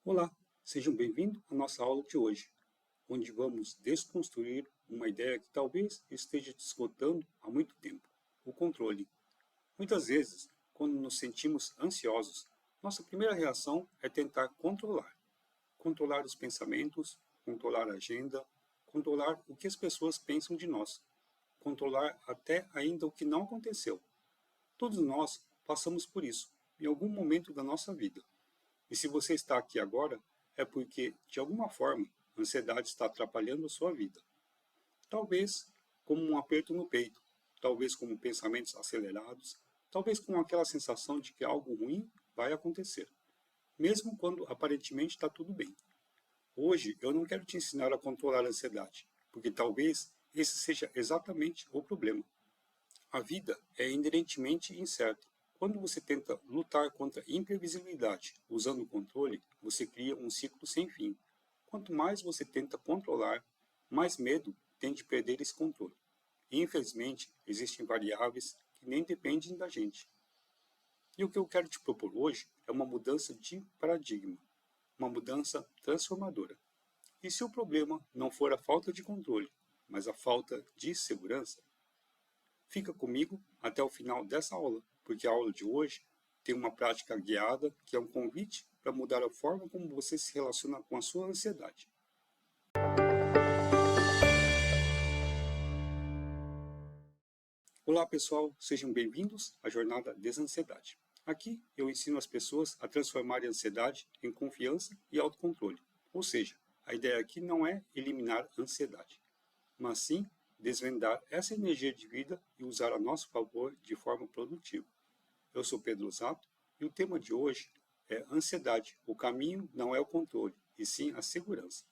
Olá, sejam bem-vindos à nossa aula de hoje, onde vamos desconstruir uma ideia que talvez esteja te esgotando há muito tempo: o controle. Muitas vezes, quando nos sentimos ansiosos, nossa primeira reação é tentar controlar. Controlar os pensamentos, controlar a agenda, controlar o que as pessoas pensam de nós, controlar até ainda o que não aconteceu. Todos nós passamos por isso, em algum momento da nossa vida. E se você está aqui agora, é porque, de alguma forma, a ansiedade está atrapalhando a sua vida. Talvez como um aperto no peito, talvez como pensamentos acelerados, talvez com aquela sensação de que algo ruim vai acontecer, mesmo quando aparentemente está tudo bem. Hoje eu não quero te ensinar a controlar a ansiedade, porque talvez esse seja exatamente o problema. A vida é inerentemente incerta. Quando você tenta lutar contra a imprevisibilidade usando o controle, você cria um ciclo sem fim. Quanto mais você tenta controlar, mais medo tem de perder esse controle. E, infelizmente, existem variáveis que nem dependem da gente. E o que eu quero te propor hoje é uma mudança de paradigma, uma mudança transformadora. E se o problema não for a falta de controle, mas a falta de segurança, fica comigo até o final dessa aula, porque a aula de hoje tem uma prática guiada que é um convite para mudar a forma como você se relaciona com a sua ansiedade. Olá pessoal, sejam bem-vindos à Jornada Desansiedade. Aqui eu ensino as pessoas a transformarem a ansiedade em confiança e autocontrole. Ou seja, a ideia aqui não é eliminar a ansiedade, mas sim desvendar essa energia de vida e usar a nosso favor de forma produtiva. Eu sou Pedro Zato e o tema de hoje é ansiedade. O caminho não é o controle, e sim a segurança.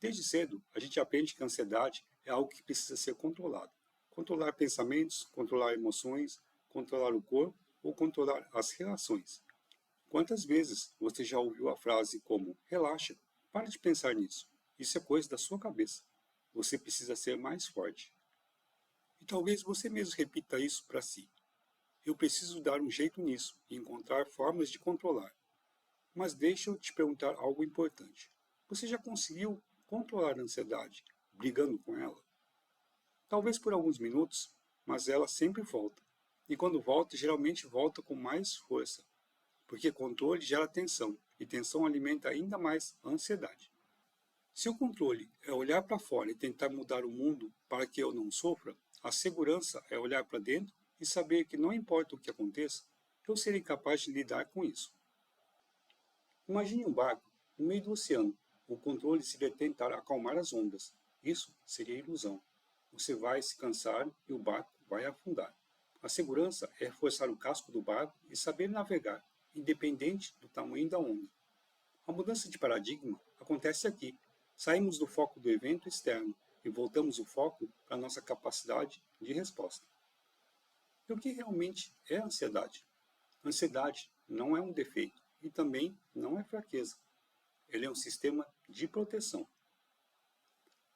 Desde cedo, a gente aprende que a ansiedade é algo que precisa ser controlado. Controlar pensamentos, controlar emoções, controlar o corpo ou controlar as relações. Quantas vezes você já ouviu a frase como relaxa, para de pensar nisso, isso é coisa da sua cabeça. Você precisa ser mais forte. E talvez você mesmo repita isso para si. Eu preciso dar um jeito nisso e encontrar formas de controlar. Mas deixa eu te perguntar algo importante. Você já conseguiu controlar a ansiedade, brigando com ela? Talvez por alguns minutos, mas ela sempre volta. E quando volta, geralmente volta com mais força, porque controle gera tensão, e tensão alimenta ainda mais a ansiedade. Se o controle é olhar para fora e tentar mudar o mundo para que eu não sofra, a segurança é olhar para dentro e saber que não importa o que aconteça, eu serei capaz de lidar com isso. Imagine um barco no meio do oceano. O controle seria tentar acalmar as ondas. Isso seria ilusão. Você vai se cansar e o barco vai afundar. A segurança é reforçar o casco do barco e saber navegar, independente do tamanho da onda. A mudança de paradigma acontece aqui. Saímos do foco do evento externo e voltamos o foco para a nossa capacidade de resposta. E o que realmente é ansiedade? Ansiedade não é um defeito e também não é fraqueza. Ele é um sistema de proteção.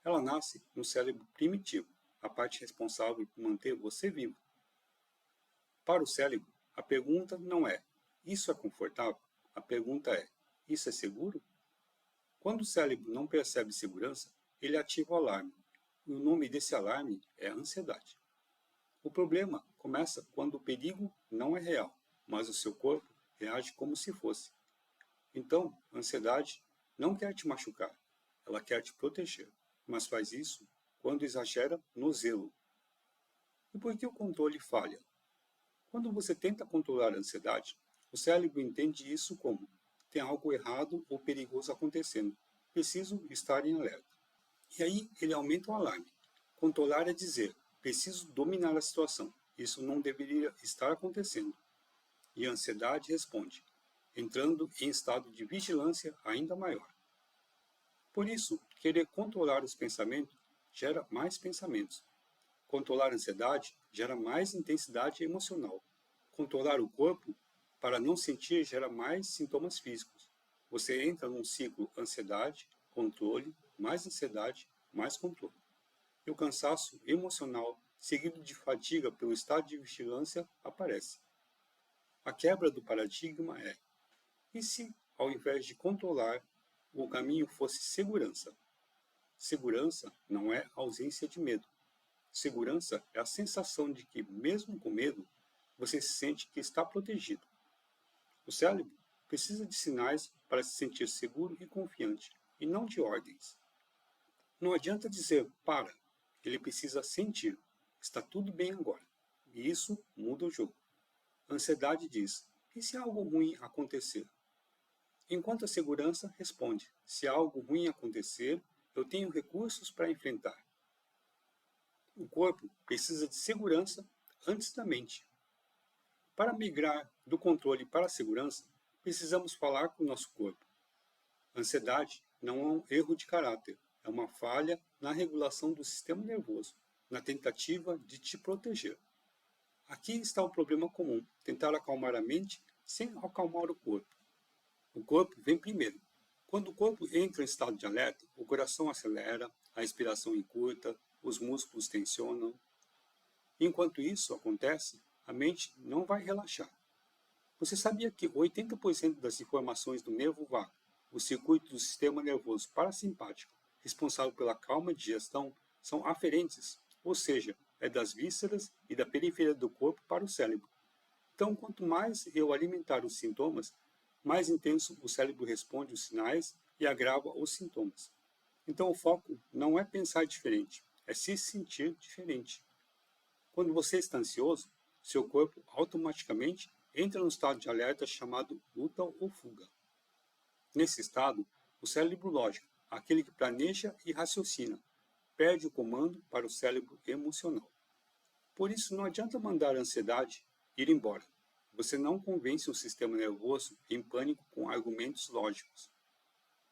Ela nasce no cérebro primitivo, a parte responsável por manter você vivo. Para o cérebro, a pergunta não é: isso é confortável? A pergunta é: isso é seguro? Quando o cérebro não percebe segurança, ele ativa o alarme. E o nome desse alarme é ansiedade. O problema começa quando o perigo não é real, mas o seu corpo reage como se fosse. Então, a ansiedade não quer te machucar, ela quer te proteger, mas faz isso quando exagera no zelo. E por que o controle falha? Quando você tenta controlar a ansiedade, o cérebro entende isso como: tem algo errado ou perigoso acontecendo, preciso estar em alerta. E aí ele aumenta o alarme. Controlar é dizer: preciso dominar a situação, isso não deveria estar acontecendo. E a ansiedade responde, entrando em estado de vigilância ainda maior. Por isso, querer controlar os pensamentos gera mais pensamentos. Controlar a ansiedade gera mais intensidade emocional. Controlar o corpo para não sentir gera mais sintomas físicos. Você entra num ciclo ansiedade, controle, mais controle. E o cansaço emocional, seguido de fadiga pelo estado de vigilância, aparece. A quebra do paradigma é: e se ao invés de controlar, o caminho fosse segurança. Segurança não é ausência de medo. Segurança é a sensação de que, mesmo com medo, você se sente que está protegido. O cérebro precisa de sinais para se sentir seguro e confiante, e não de ordens. Não adianta dizer para, ele precisa sentir, está tudo bem agora. E isso muda o jogo. A ansiedade diz, e se algo ruim acontecer? Enquanto a segurança responde, se algo ruim acontecer, eu tenho recursos para enfrentar. O corpo precisa de segurança antes da mente. Para migrar do controle para a segurança, precisamos falar com o nosso corpo. A ansiedade não é um erro de caráter, é uma falha na regulação do sistema nervoso, na tentativa de te proteger. Aqui está o problema comum, tentar acalmar a mente sem acalmar o corpo. O corpo vem primeiro. Quando o corpo entra em estado de alerta, o coração acelera, a respiração encurta, os músculos tensionam. Enquanto isso acontece, a mente não vai relaxar. Você sabia que 80% das informações do nervo vago, o circuito do sistema nervoso parasimpático, responsável pela calma e digestão, são aferentes, ou seja, é das vísceras e da periferia do corpo para o cérebro. Então, quanto mais eu alimentar os sintomas, mais intenso o cérebro responde os sinais e agrava os sintomas. Então, o foco não é pensar diferente, é se sentir diferente. Quando você está ansioso, seu corpo automaticamente entra no estado de alerta chamado luta ou fuga. Nesse estado, o cérebro lógico, aquele que planeja e raciocina, perde o comando para o cérebro emocional. Por isso, não adianta mandar a ansiedade ir embora. Você não convence o sistema nervoso em pânico com argumentos lógicos.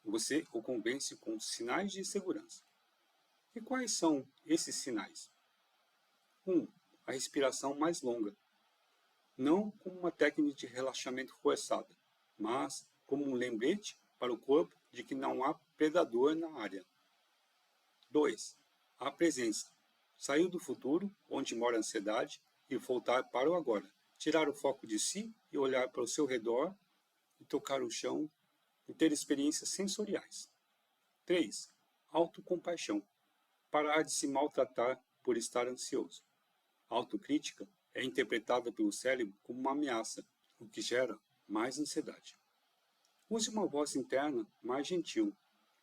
Você o convence com sinais de segurança. E quais são esses sinais? 1. A respiração mais longa. Não como uma técnica de relaxamento forçada, mas como um lembrete para o corpo de que não há predador na área. 2. A presença. Sair do futuro, onde mora a ansiedade, e voltar para o agora. Tirar o foco de si e olhar para o seu redor, e tocar o chão, e ter experiências sensoriais. 3. Autocompaixão. Parar de se maltratar por estar ansioso. A autocrítica é interpretada pelo cérebro como uma ameaça, o que gera mais ansiedade. Use uma voz interna mais gentil.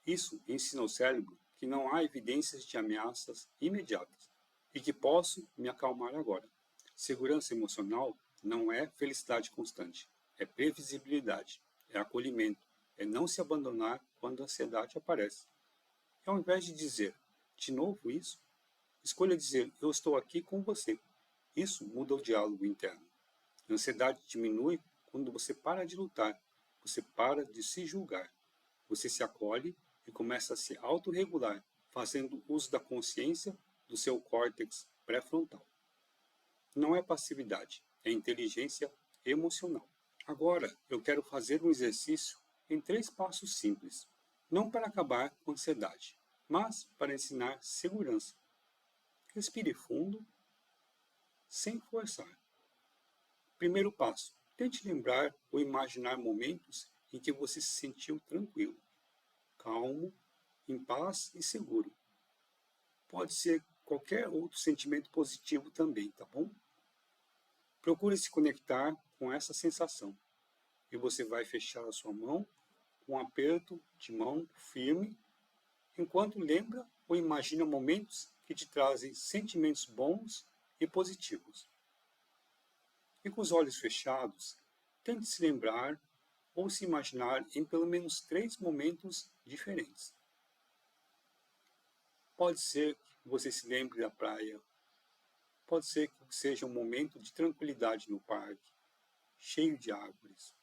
Isso ensina ao cérebro que não há evidências de ameaças imediatas e que posso me acalmar agora. Segurança emocional não é felicidade constante, é previsibilidade, é acolhimento, é não se abandonar quando a ansiedade aparece. E ao invés de dizer, de novo isso, escolha dizer, eu estou aqui com você. Isso muda o diálogo interno. A ansiedade diminui quando você para de lutar, você para de se julgar. Você se acolhe e começa a se autorregular, fazendo uso da consciência do seu córtex pré-frontal. Não é passividade, é inteligência emocional. Agora, eu quero fazer um exercício em 3 passos simples, não para acabar com a ansiedade, mas para ensinar segurança. Respire fundo, sem forçar. Primeiro passo, tente lembrar ou imaginar momentos em que você se sentiu tranquilo, calmo, em paz e seguro. Pode ser qualquer outro sentimento positivo também, tá bom? Procure se conectar com essa sensação e você vai fechar a sua mão com um aperto de mão firme, enquanto lembra ou imagina momentos que te trazem sentimentos bons e positivos. E com os olhos fechados, tente se lembrar ou se imaginar em pelo menos 3 momentos diferentes. Pode ser que você se lembre da praia, pode ser que seja um momento de tranquilidade no parque, cheio de árvores,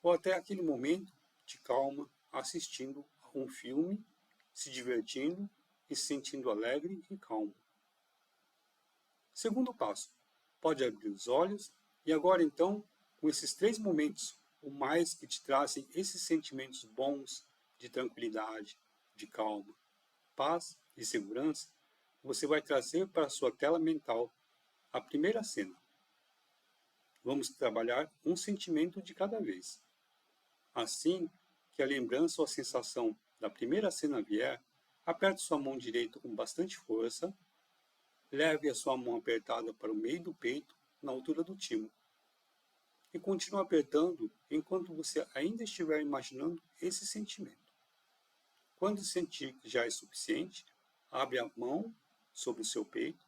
ou até aquele momento de calma assistindo a um filme, se divertindo e se sentindo alegre e calmo. Segundo passo, pode abrir os olhos e agora então, com esses 3 momentos, ou mais que te trazem esses sentimentos bons de tranquilidade, de calma, paz e segurança, você vai trazer para a sua tela mental a primeira cena. Vamos trabalhar um sentimento de cada vez. Assim que a lembrança ou a sensação da primeira cena vier, aperte sua mão direita com bastante força, leve a sua mão apertada para o meio do peito, na altura do timo, e continue apertando enquanto você ainda estiver imaginando esse sentimento. Quando sentir que já é suficiente, abre a mão sobre o seu peito.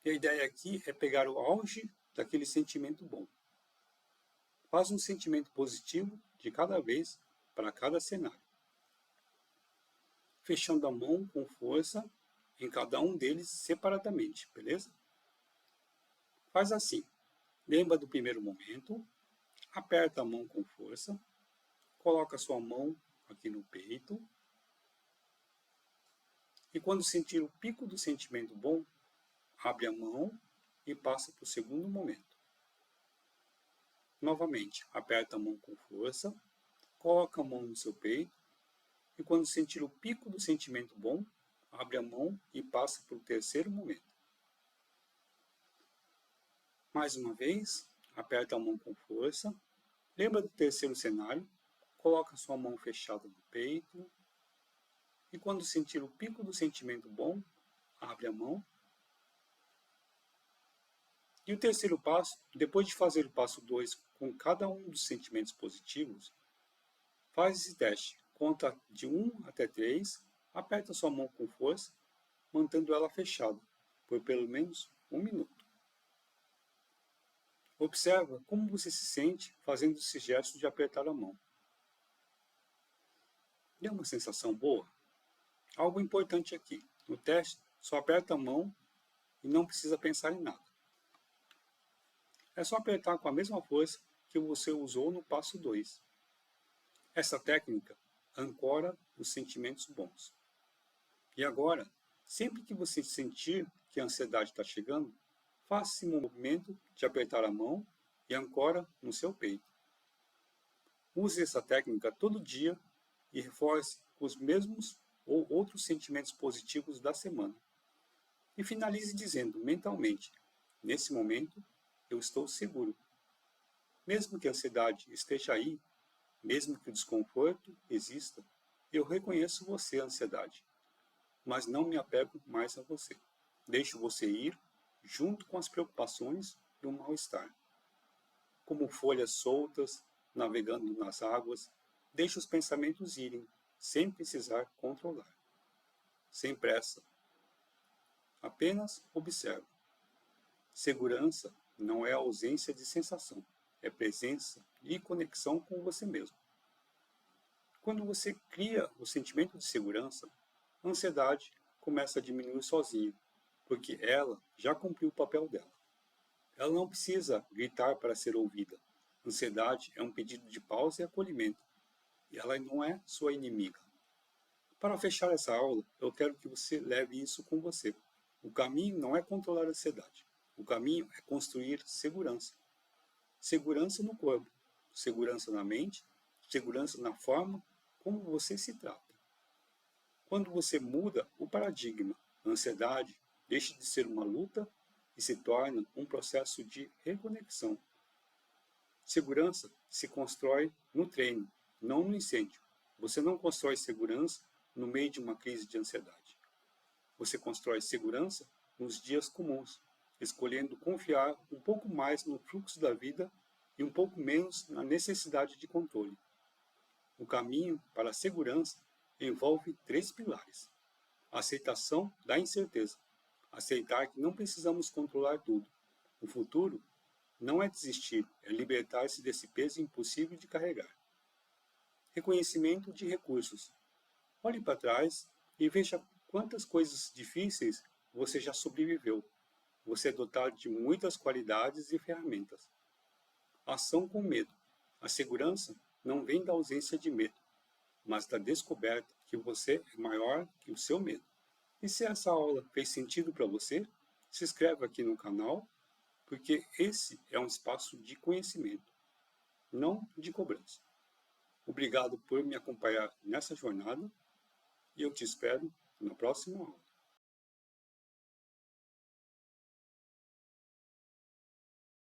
E a ideia aqui é pegar o auge daquele sentimento bom. Faz um sentimento positivo de cada vez para cada cenário, fechando a mão com força em cada um deles separadamente, beleza? Faz assim. Lembra do primeiro momento, aperta a mão com força, coloca a sua mão aqui no peito, e quando sentir o pico do sentimento bom, abre a mão e passa para o segundo momento. Novamente, aperta a mão com força, coloca a mão no seu peito, e quando sentir o pico do sentimento bom, abre a mão e passa para o terceiro momento. Mais uma vez, aperta a mão com força, lembra do terceiro cenário, coloca a sua mão fechada no peito, e quando sentir o pico do sentimento bom, abre a mão. E o terceiro passo, depois de fazer o passo 2 com cada um dos sentimentos positivos, faz esse teste. Conta de 1 até 3, aperta sua mão com força, mantendo ela fechada por pelo menos 1 minuto. Observa como você se sente fazendo esse gesto de apertar a mão. Deu uma sensação boa? Algo importante aqui, no teste, só aperta a mão e não precisa pensar em nada. É só apertar com a mesma força que você usou no passo 2. Essa técnica ancora os sentimentos bons. E agora, sempre que você sentir que a ansiedade está chegando, faça esse movimento de apertar a mão e ancora no seu peito. Use essa técnica todo dia e reforce os mesmos ou outros sentimentos positivos da semana. E finalize dizendo mentalmente: nesse momento, eu estou seguro. Mesmo que a ansiedade esteja aí, mesmo que o desconforto exista, eu reconheço você, ansiedade, mas não me apego mais a você. Deixo você ir junto com as preocupações e o mal-estar. Como folhas soltas, navegando nas águas, deixe os pensamentos irem, sem precisar controlar. Sem pressa. Apenas observe. Segurança não é ausência de sensação, é presença e conexão com você mesmo. Quando você cria o sentimento de segurança, a ansiedade começa a diminuir sozinha, porque ela já cumpriu o papel dela. Ela não precisa gritar para ser ouvida. A ansiedade é um pedido de pausa e acolhimento, e ela não é sua inimiga. Para fechar essa aula, eu quero que você leve isso com você. O caminho não é controlar a ansiedade. O caminho é construir segurança. Segurança no corpo, segurança na mente, segurança na forma como você se trata. Quando você muda o paradigma, a ansiedade deixa de ser uma luta e se torna um processo de reconexão. Segurança se constrói no treino, não no incêndio. Você não constrói segurança no meio de uma crise de ansiedade. Você constrói segurança nos dias comuns, escolhendo confiar um pouco mais no fluxo da vida e um pouco menos na necessidade de controle. O caminho para a segurança envolve 3 pilares. A aceitação da incerteza. Aceitar que não precisamos controlar tudo. O futuro não é desistir, é libertar-se desse peso impossível de carregar. Reconhecimento de recursos. Olhe para trás e veja quantas coisas difíceis você já sobreviveu. Você é dotado de muitas qualidades e ferramentas. Ação com medo. A segurança não vem da ausência de medo, mas da descoberta que você é maior que o seu medo. E se essa aula fez sentido para você, se inscreve aqui no canal, porque esse é um espaço de conhecimento, não de cobrança. Obrigado por me acompanhar nessa jornada e eu te espero na próxima aula.